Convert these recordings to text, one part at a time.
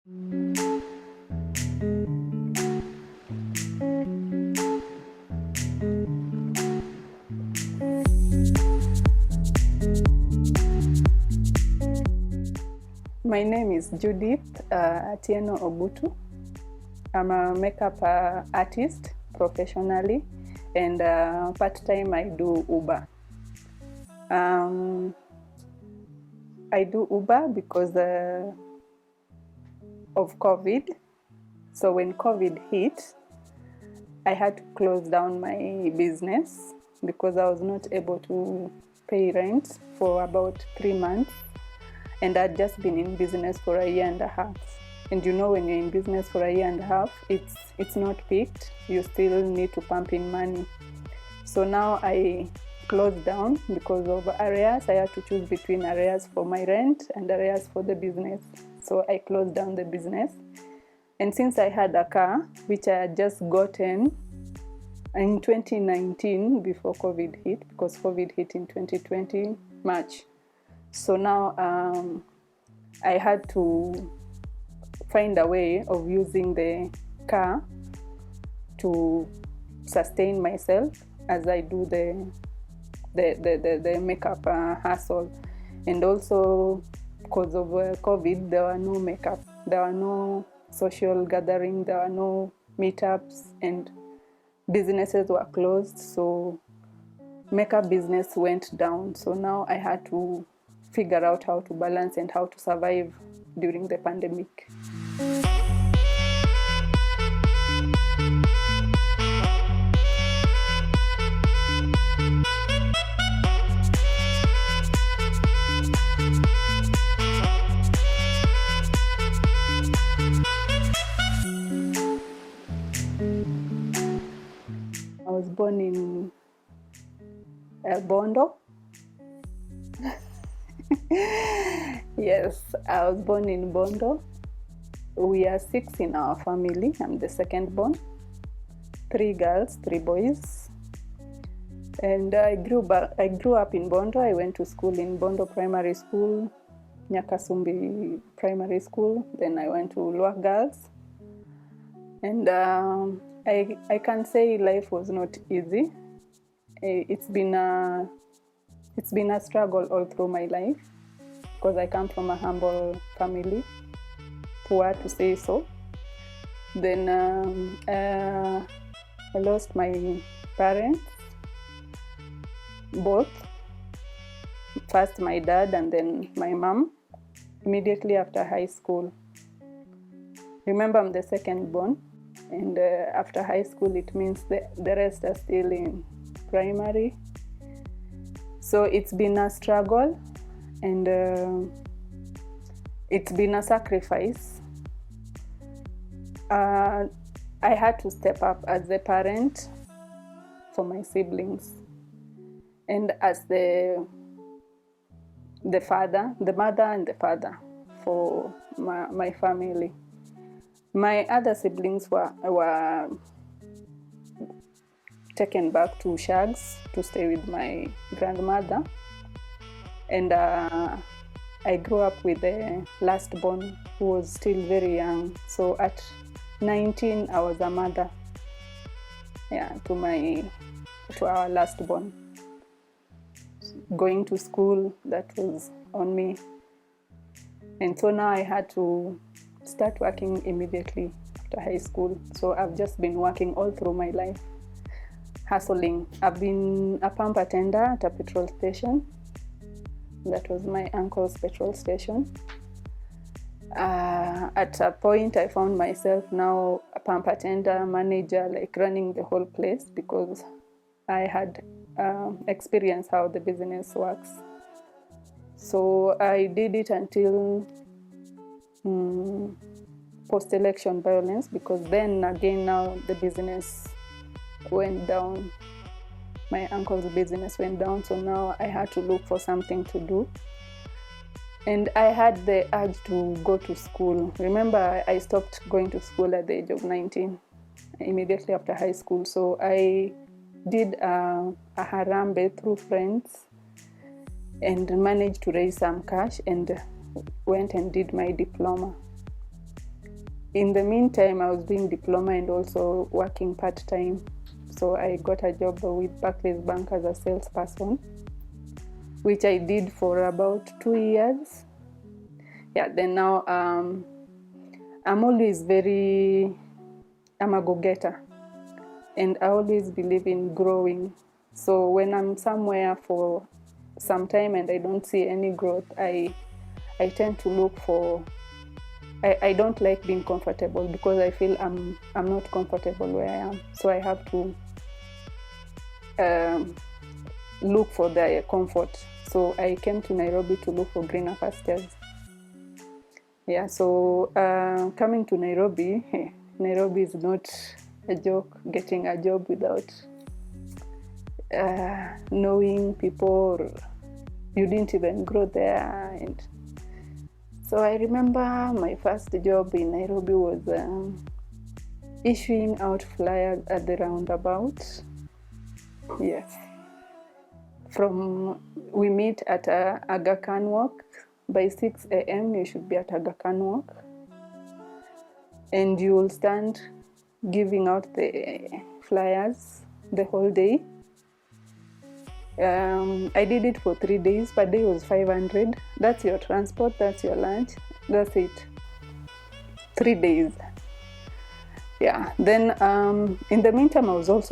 My name is Judith Atieno Obutu. I'm a makeup artist professionally, and part-time I do Uber. I do Uber because of COVID. So when COVID hit, I had to close down my business because I was not able to pay rent for about 3 months. And I'd just been in business for a year and a half. And you know, when you're in business for a year and a half, it's not peaked. You still need to pump in money. So now I closed down because of arrears. I had to choose between arrears for my rent and arrears for the business. So I closed down the business. And since I had a car, which I had just gotten in 2019 before COVID hit, because COVID hit in 2020, March. So now I had to find a way of using the car to sustain myself as I do the makeup hustle. And also because of COVID, there were no makeup, there were no social gathering, there were no meetups, and businesses were closed. So makeup business went down. So now I had to figure out how to balance and how to survive during the pandemic. I was born in Bondo. Yes, I was born in Bondo. We are 6 in our family. I'm the second born. 3 girls, 3 boys. And I grew up in Bondo. I went to school in Bondo Primary School, Nyakasumbi Primary School. Then I went to Luak Girls. And I can say life was not easy. It's been a struggle all through my life because I come from a humble family, poor to say so. Then I lost my parents, both. First my dad and then my mom, immediately after high school. Remember, I'm the second born, and after high school it means the rest are still in primary. So it's been a struggle, and it's been a sacrifice. I had to step up as the parent for my siblings, and as the father, the mother and the father for my family. My other siblings were taken back to Shags to stay with my grandmother, and I grew up with the last born who was still very young. So at 19 I was a mother, to our last born. Going to school, that was on me, and so now I had to start working immediately after high school. So I've just been working all through my life, hustling. I've been a pump attender at a petrol station. That was my uncle's petrol station. At a point I found myself now a pump attender, manager, like running the whole place, because I had experienced how the business works. So I did it until post-election violence, because then again now the business went down. My uncle's business went down, so now I had to look for something to do. And I had the urge to go to school. Remember, I stopped going to school at the age of 19, immediately after high school. So I did a harambe through friends and managed to raise some cash and went and did my diploma. In the meantime, I was doing diploma and also working part-time. So I got a job with Barclays Bank as a salesperson, which I did for about 2 years. Yeah, then now I'm always I'm a go-getter, and I always believe in growing. So when I'm somewhere for some time and I don't see any growth, I tend to look for, I don't like being comfortable, because I feel I'm not comfortable where I am. So I have to look for the comfort. So I came to Nairobi to look for greener pastures. Yeah, so coming to Nairobi, Nairobi is not a joke. Getting a job without knowing people, you didn't even grow there. And so I remember my first job in Nairobi was issuing out flyers at the roundabout. Yes. We meet at Aga Khan Walk. By 6 a.m. you should be at Aga Khan Walk. And you will stand giving out the flyers the whole day. I did it for 3 days. Per day was 500. That's your transport, that's your lunch, that's it. 3 days. Yeah, then in the meantime, I was always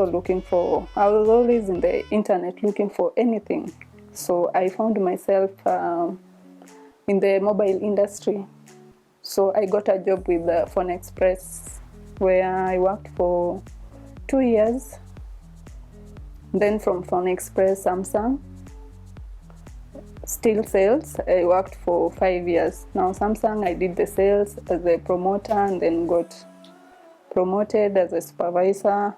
in the internet looking for anything. So I found myself in the mobile industry. So I got a job with Phone Express, where I worked for 2 years. Then from Phone Express, Samsung, still sales, I worked for 5 years. Now Samsung, I did the sales as a promoter and then got promoted as a supervisor.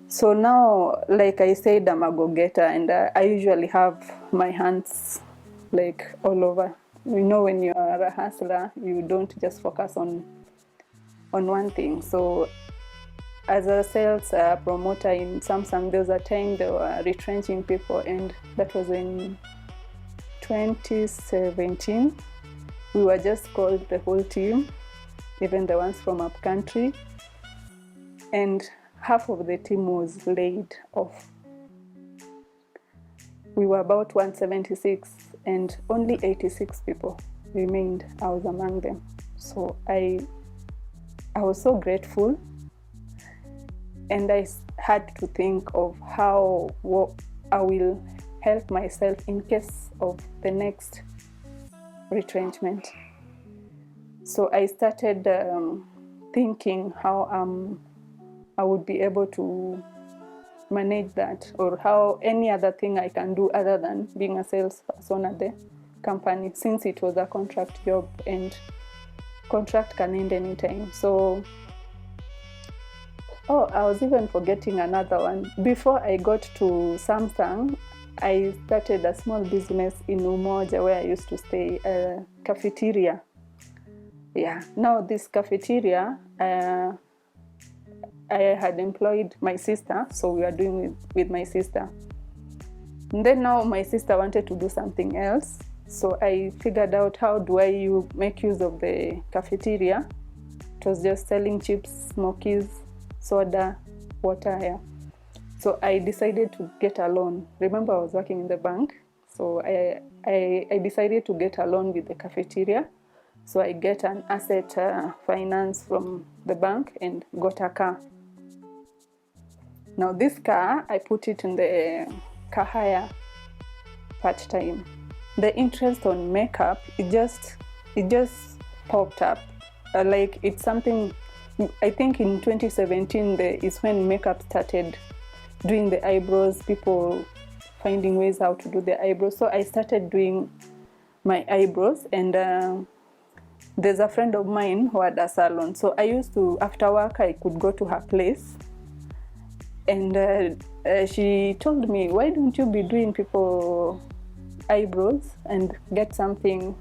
So now, like I said, I'm a go-getter, and I usually have my hands like all over. You know, when you are a hustler, you don't just focus on one thing. So as a sales promoter in Samsung, there was a time they were retrenching people, and that was in 2017. We were just called, the whole team, even the ones from up country, and half of the team was laid off. We were about 176 and only 86 people remained. I was among them. So I was so grateful, and I had to think of how I will help myself in case of the next retrenchment. So I started thinking how I would be able to manage that, or how any other thing I can do other than being a salesperson at the company, since it was a contract job and contract can end anytime. So, I was even forgetting another one. Before I got to Samsung, I started a small business in Umoja, where I used to stay, a cafeteria. Yeah, now this cafeteria, I had employed my sister, so we were doing with my sister. And then now my sister wanted to do something else, so I figured out how do I make use of the cafeteria. It was just selling chips, smokies, soda, water. Yeah. So I decided to get a loan. Remember, I was working in the bank, so I decided to get a loan with the cafeteria. So I get an asset finance from the bank and got a car. Now this car, I put it in the car hire part-time. The interest on makeup, it just popped up. Like it's something, I think in 2017 is when makeup started doing the eyebrows, people finding ways how to do the eyebrows. So I started doing my eyebrows, and there's a friend of mine who had a salon. So I used to, after work, I could go to her place, and she told me, why don't you be doing people eyebrows and get something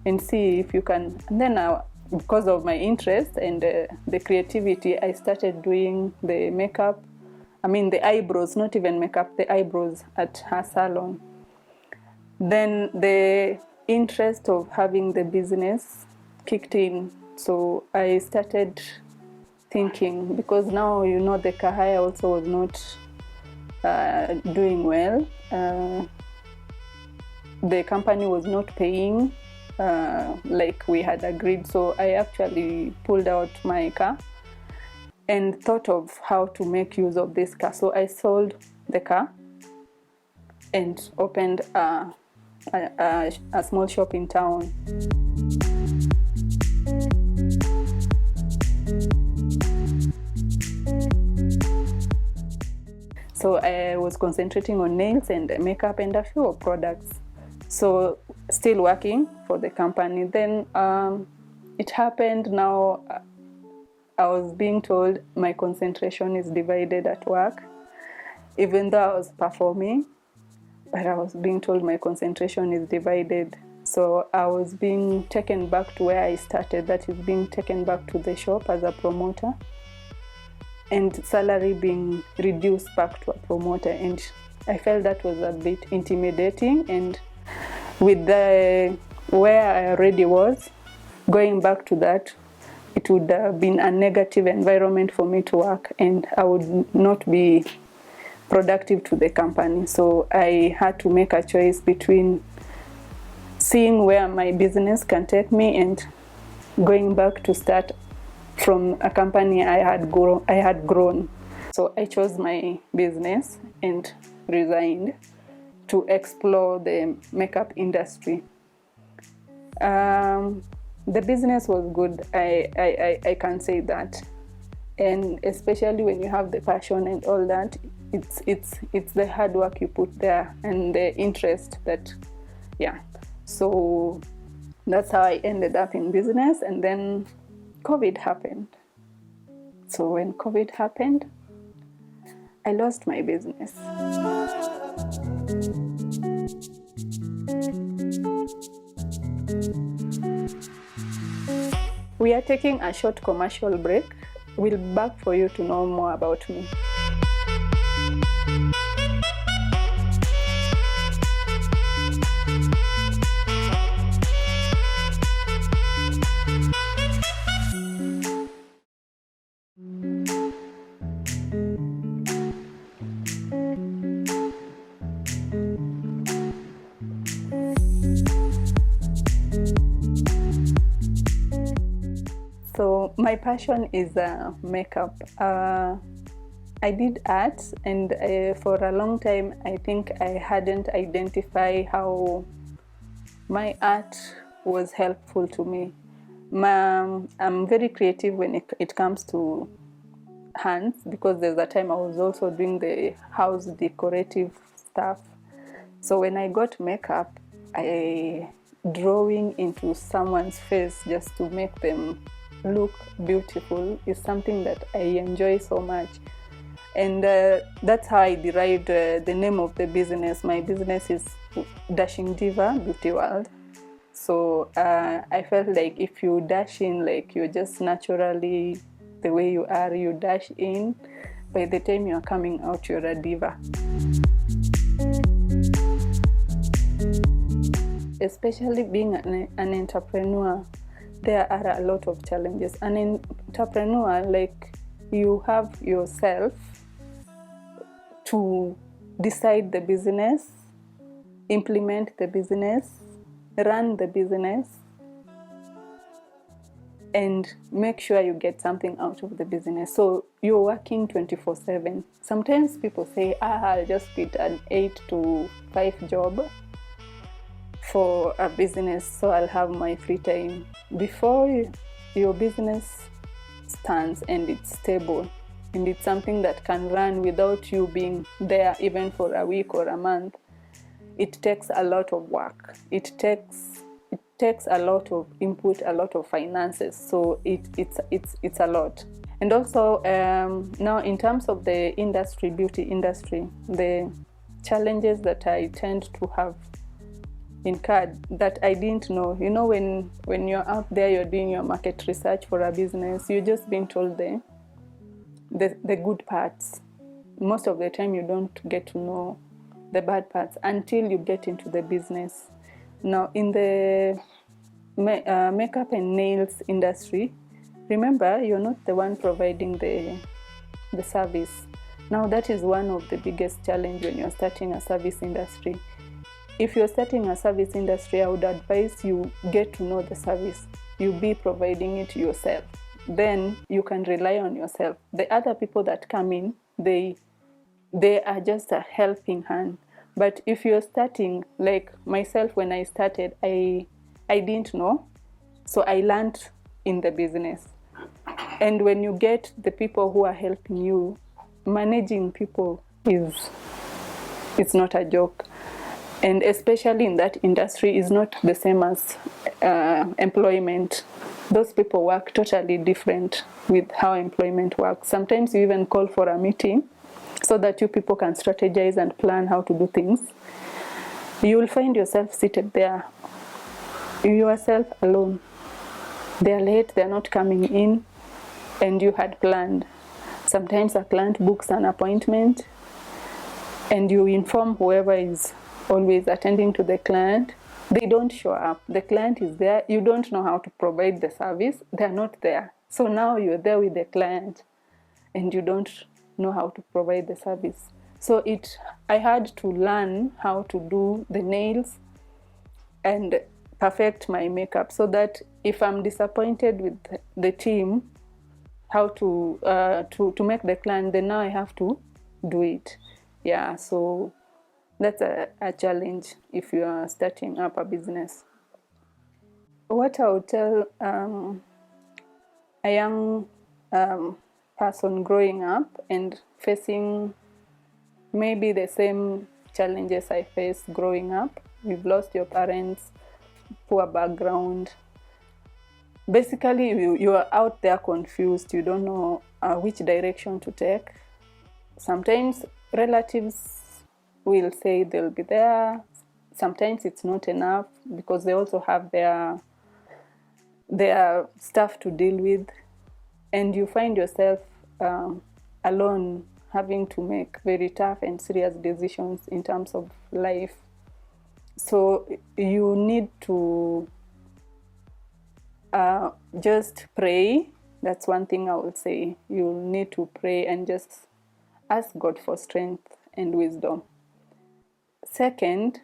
and see if you can. And then because of my interest and the creativity, I started doing the makeup, the eyebrows, not even makeup, the eyebrows at her salon. Then the interest of having the business kicked in. So I started thinking, because now the car hire also was not doing well. The company was not paying like we had agreed. So I actually pulled out my car and thought of how to make use of this car. So I sold the car and opened a small shop in town. So I was concentrating on nails and makeup and a few products. So still working for the company. Then it happened now. I was being told my concentration is divided at work, even though I was performing, but I was being told my concentration is divided. So I was being taken back to where I started, that is being taken back to the shop as a promoter, and salary being reduced back to a promoter. And I felt that was a bit intimidating, and with where I already was, going back to that, it would have been a negative environment for me to work, and I would not be productive to the company. So I had to make a choice between seeing where my business can take me and going back to start from a company I had grown. So I chose my business and resigned to explore the makeup industry. The business was good, I can say that, and especially when you have the passion and all that, it's the hard work you put there and the interest that, yeah. So that's how I ended up in business, and then COVID happened. So when COVID happened, I lost my business. We are taking a short commercial break. We'll be back for you to know more about me. So my passion is makeup. I did art, and for a long time I think I hadn't identified how my art was helpful to me. I'm very creative when it comes to hands, because there's a time I was also doing the house decorative stuff. So when I got makeup, drawing into someone's face just to make them look beautiful is something that I enjoy so much. And that's how I derived the name of the business. My business is Dashing Diva Beauty World. So I felt like if you dash in, like you're just naturally the way you are, you dash in, by the time you're coming out, you're a diva. Especially being an entrepreneur, there are a lot of challenges. An entrepreneur, like, you have yourself to decide the business, implement the business, run the business, and make sure you get something out of the business. So you're working 24/7. Sometimes people say, I'll just quit an 8 to 5 job for a business, so I'll have my free time. Before your business stands and it's stable, and it's something that can run without you being there even for a week or a month, it takes a lot of work. It takes a lot of input, a lot of finances. So it's a lot. And also now in terms of the industry, beauty industry, the challenges that I tend to have incurred that I didn't know. You know, when you're out there, you're doing your market research for a business, you're just being told the good parts. Most of the time you don't get to know the bad parts until you get into the business. Now in the makeup and nails industry, remember, you're not the one providing the service. Now that is one of the biggest challenge when you're starting a service industry. If you're starting a service industry, I would advise you get to know the service. You be providing it yourself. Then you can rely on yourself. The other people that come in, they are just a helping hand. But if you're starting, like myself, when I started, I didn't know. So I learned in the business. And when you get the people who are helping you, managing people it's not a joke. And especially in that industry is not the same as employment. Those people work totally different with how employment works. Sometimes you even call for a meeting so that you people can strategize and plan how to do things. You will find yourself seated there, yourself alone. They're late, they're not coming in, and you had planned. Sometimes a client books an appointment, and you inform whoever is always attending to the client. They don't show up. The client is there. You don't know how to provide the service. They're not there. So now you're there with the client, and you don't know how to provide the service. So I had to learn how to do the nails and perfect my makeup, so that if I'm disappointed with the team, how to make the client, then now I have to do it. Yeah, so that's a challenge if you are starting up a business. What I would tell a young person growing up and facing maybe the same challenges I faced growing up. You've lost your parents, poor background. Basically, you are out there confused. You don't know which direction to take. Sometimes relatives will say they'll be there. Sometimes it's not enough because they also have their stuff to deal with. And you find yourself alone, having to make very tough and serious decisions in terms of life. So you need to just pray. That's one thing I would say. You need to pray and just ask God for strength and wisdom. Second,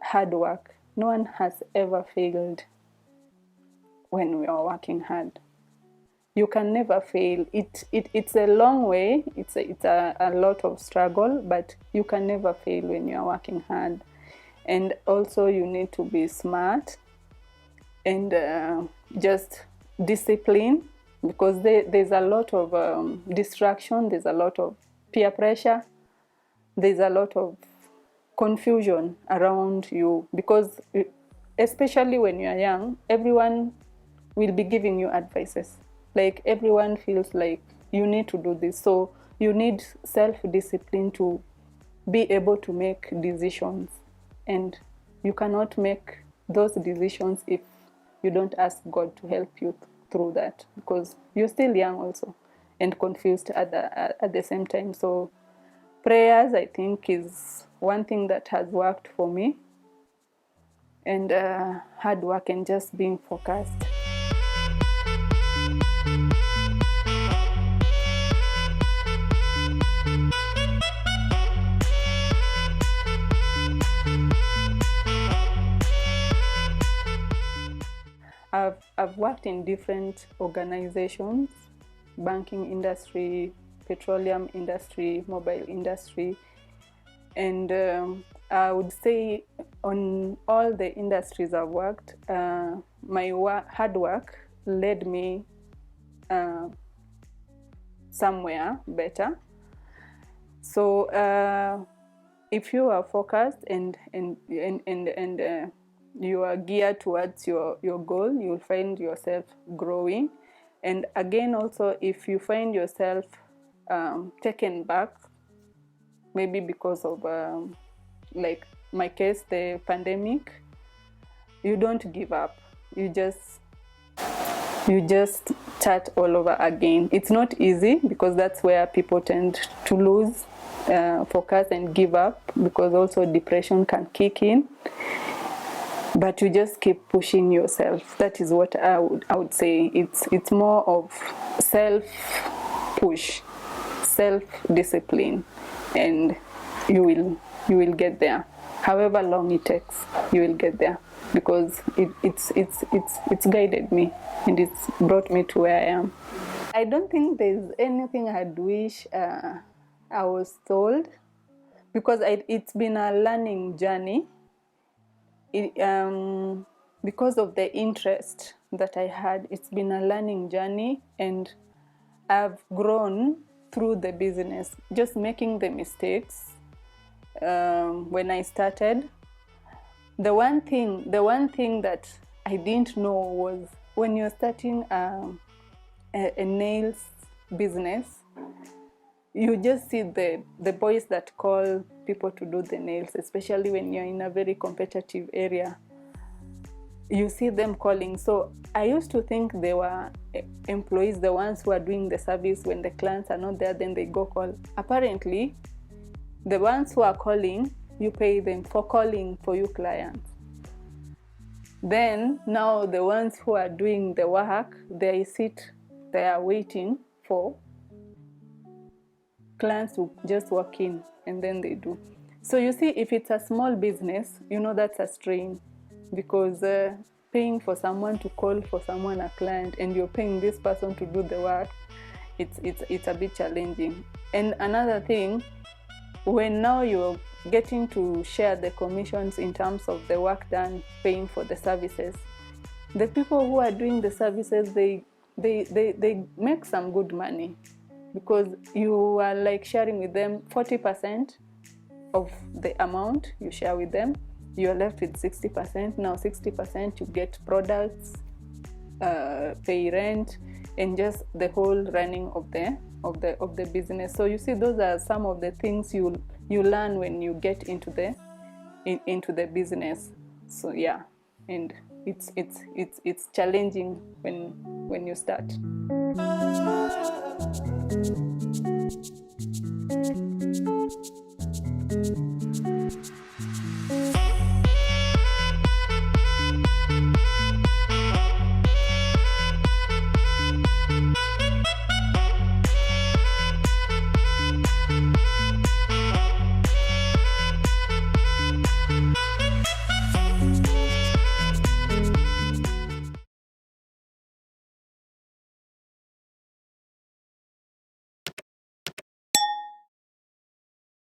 hard work. No one has ever failed when we are working hard. You can never fail. It's a long way. It's a lot of struggle, but you can never fail when you are working hard. And also you need to be smart and just discipline, because there's a lot of distraction, there's a lot of peer pressure, there's a lot of confusion around you, because especially when you are young, everyone will be giving you advices. Like everyone feels like you need to do this. So you need self-discipline to be able to make decisions. And you cannot make those decisions if you don't ask God to help you through that, because you're still young also and confused at the same time. So prayers, I think, is one thing that has worked for me, and hard work and just being focused. I've worked in different organizations, banking industry, petroleum industry, mobile industry, and I would say on all the industries I've worked, my hard work led me somewhere better. So if you are focused and you are geared towards your goal, you'll find yourself growing. And again, also, if you find yourself taken back, maybe because of, like my case, the pandemic, you don't give up. You just start all over again. It's not easy, because that's where people tend to lose focus and give up, because also depression can kick in. but you just keep pushing yourself. That is what I would say. It's more of self push, self discipline, and you will get there. However long it takes, you will get there, because it's guided me, and it's brought me to where I am. I don't think there's anything I'd wish I was told, because it's been a learning journey. Because of the interest that I had, it's been a learning journey, and I've grown through the business, just making the mistakes. When I started, the one thing that I didn't know was, when you're starting a nails business, you just see the boys that call people to do the nails, especially when you're in a very competitive area. You see them calling. So I used to think they were employees, the ones who are doing the service. When the clients are not there, then they go call. Apparently, the ones who are calling, you pay them for calling for you clients. Then now the ones who are doing the work, they are waiting for clients to just walk in, and then they do. So you see, if it's a small business, that's a strain, because paying for someone to call for someone, a client, and you're paying this person to do the work, it's a bit challenging. And another thing, when now you're getting to share the commissions in terms of the work done, paying for the services, the people who are doing the services, they make some good money, because you are like sharing with them 40% of the amount you share with them. You're left with 60%. Now 60% you get products, pay rent, and just the whole running of the business. So you see, those are some of the things you learn when you get into the business. So yeah, and it's challenging when you start.